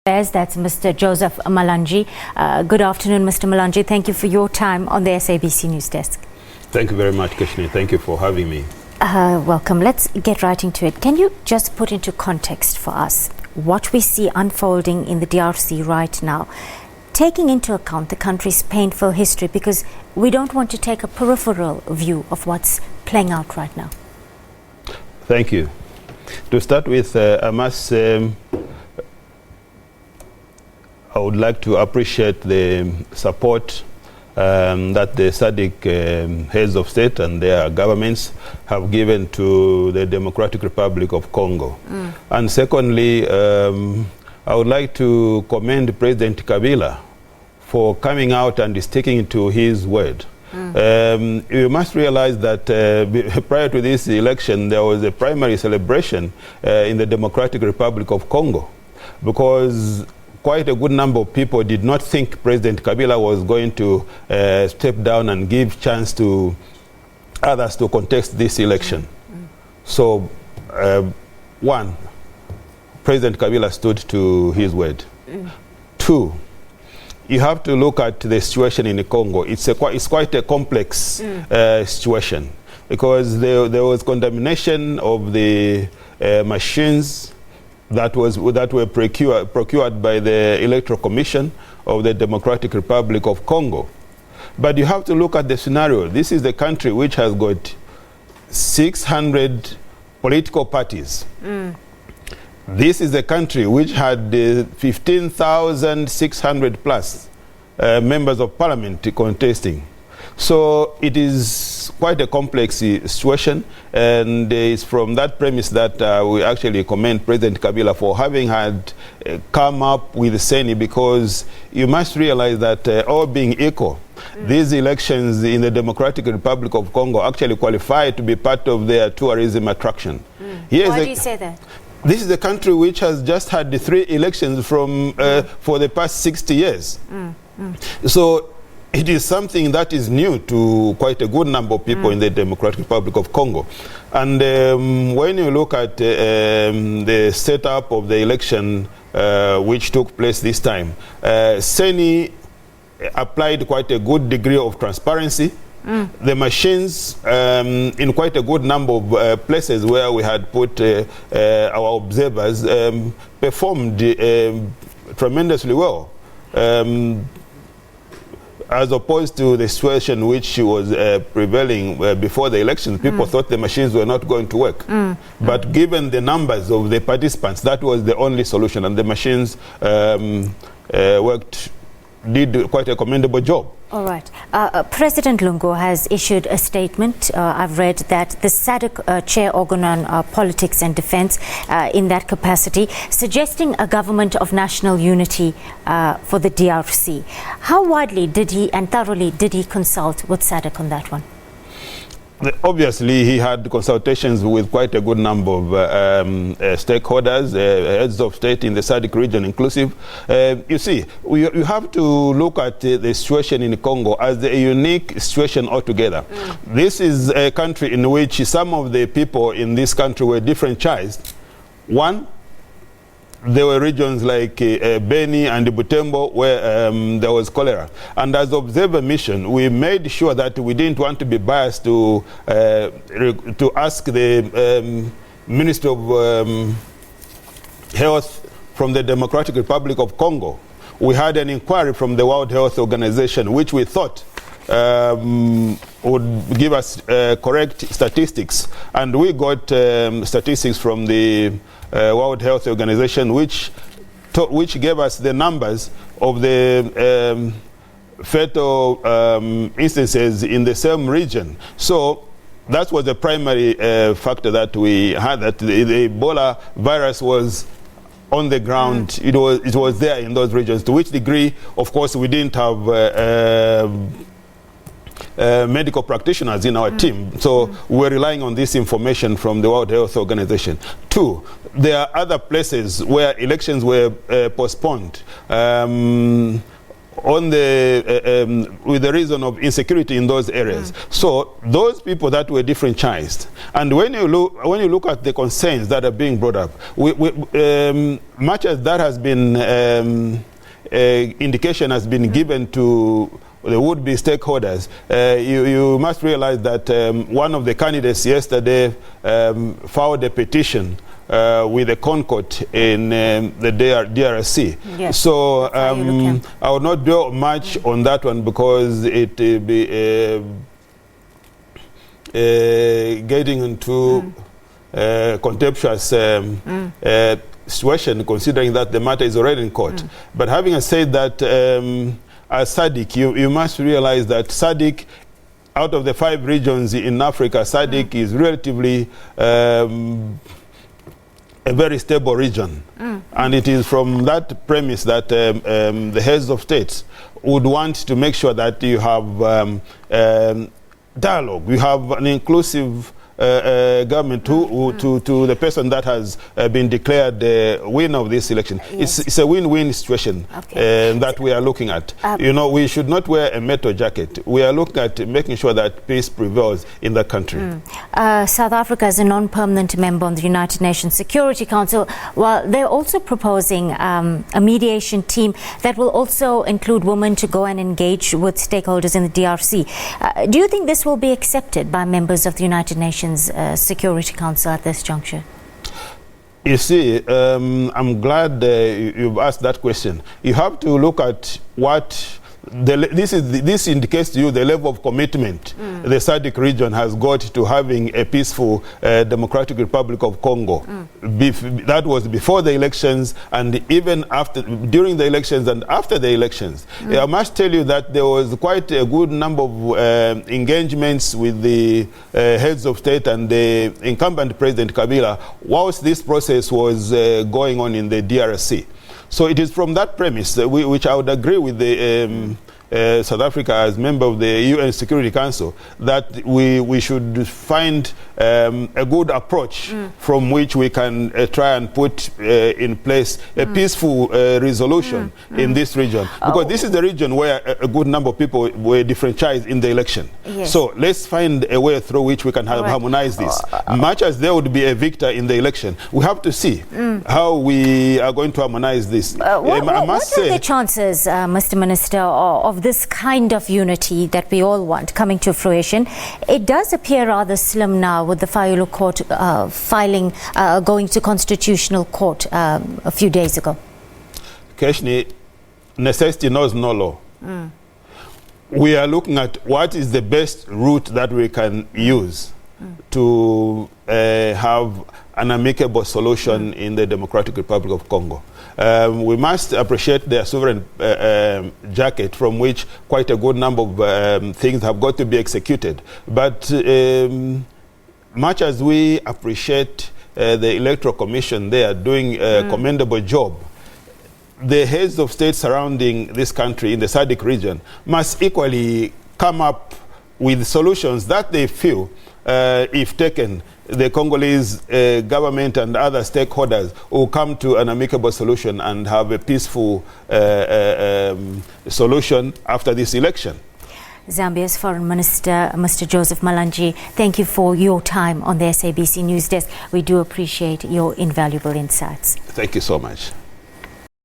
That's Mr. Joseph Malanji. Good afternoon, Mr. Malanji. Thank you for your time on the SABC News Desk. Thank you very much, Kashni. Thank you for having me. Welcome. Let's get right into it. Can you just put into context for us what we see unfolding in the DRC right now, taking into account the country's painful history, because we don't want to take a peripheral view of what's playing out right now? Thank you. To start with, I would like to appreciate the support that the SADC heads of state and their governments have given to the Democratic Republic of Congo. And secondly, I would like to commend President Kabila for coming out and sticking to his word. You must realize that prior to this election, there was a primary celebration in the Democratic Republic of Congo, because quite a good number of people did not think President Kabila was going to step down and give chance to others to contest this election. So, one, President Kabila stood to his word. Two, you have to look at the situation in the Congo. It's quite a complex situation, because there was condemnation of the machines that were procured by the Electoral Commission of the Democratic Republic of Congo. But you have to look at the scenario. This is the country which has got 600 political parties. This is a country which had 15,600 plus members of parliament contesting. So it is quite a complex situation, and it's from that premise that we actually commend President Kabila for having had come up with CENI, because you must realize that all being equal, these elections in the Democratic Republic of Congo actually qualify to be part of their tourism attraction. Why do you say that? This is a country which has just had the 3 elections from for the past 60 years. So it is something that is new to quite a good number of people in the Democratic Republic of Congo. And when you look at the setup of the election which took place this time, CENI applied quite a good degree of transparency. The machines, in quite a good number of places where we had put our observers, performed tremendously well, as opposed to the situation which was prevailing before the election. People thought the machines were not going to work. But given the numbers of the participants, that was the only solution, and the machines did quite a commendable job. All right. President Lungu has issued a statement. I've read that the SADC chair organ on politics and defense in that capacity, suggesting a government of national unity for the DRC. How widely did he and thoroughly did he consult with SADC on that one? Obviously, he had consultations with quite a good number of stakeholders, heads of state in the SADC region inclusive. You see, you have to look at the situation in Congo as a unique situation altogether. This is a country in which some of the people in this country were differentialized. One, there were regions like Beni and Butembo where there was cholera. And as observer mission, we made sure that we didn't want to be biased to ask the Ministry of Health from the Democratic Republic of Congo. We had an inquiry from the World Health Organization, which we thought would give us correct statistics. And we got statistics from the World Health Organization, which gave us the numbers of the fatal instances in the same region. So that was the primary factor that we had, that the Ebola virus was on the ground. It was there in those regions. To which degree, of course, we didn't have medical practitioners in our team. So we're relying on this information from the World Health Organization. Two, there are other places where elections were postponed. on the with the reason of insecurity in those areas. So those people that were differentiated, and when you look at the concerns that are being brought up, much as that has been indication has been given to the would-be stakeholders, you must realize that one of the candidates yesterday filed a petition with the Concord in the DRC. Yes. So I will not dwell much on that one because it will be getting into contemptuous situation, considering that the matter is already in court. But having said that, as SADC, you must realize that SADC, out of the 5 regions in Africa, SADC is relatively a very stable region. And it is from that premise that the heads of states would want to make sure that you have dialogue, you have an inclusive government to the person that has been declared the winner of this election. Yes. It's a win-win situation that we are looking at. You know, we should not wear a metal jacket. We are looking at making sure that peace prevails in the country. South Africa is a non-permanent member on the United Nations Security Council. Well, they're also proposing a mediation team that will also include women to go and engage with stakeholders in the DRC. Do you think this will be accepted by members of the United Nations Security Council at this juncture? You see, I'm glad you've asked that question. You have to look at what this indicates to you the level of commitment the SADC region has got to having a peaceful Democratic Republic of Congo. That was before the elections, and even after, during the elections and after the elections. I must tell you that there was quite a good number of engagements with the heads of state and the incumbent President Kabila whilst this process was going on in the DRC. So it is from that premise which I would agree with the South Africa as member of the UN Security Council that we should find a good approach from which we can try and put in place a peaceful resolution in this region. Because this is the region where a good number of people were differentiated in the election. Yes. So let's find a way through which we can harmonize this. Much as there would be a victor in the election, we have to see how we are going to harmonize this. What are the chances, Mr. Minister, of this kind of unity that we all want coming to fruition? It does appear rather slim now with the Fayulu court going to Constitutional Court a few days ago. Keshni, necessity knows no law. We are looking at what is the best route that we can use to have an amicable solution in the Democratic Republic of Congo. We must appreciate their sovereign jacket from which quite a good number of things have got to be executed. But much as we appreciate the Electoral Commission, they are doing a commendable job. The heads of state surrounding this country in the SADC region must equally come up with solutions that they feel, if taken, the Congolese government and other stakeholders will come to an amicable solution and have a peaceful solution after this election. Zambia's Foreign Minister, Mr. Joseph Malanji, thank you for your time on the SABC News Desk. We do appreciate your invaluable insights. Thank you so much.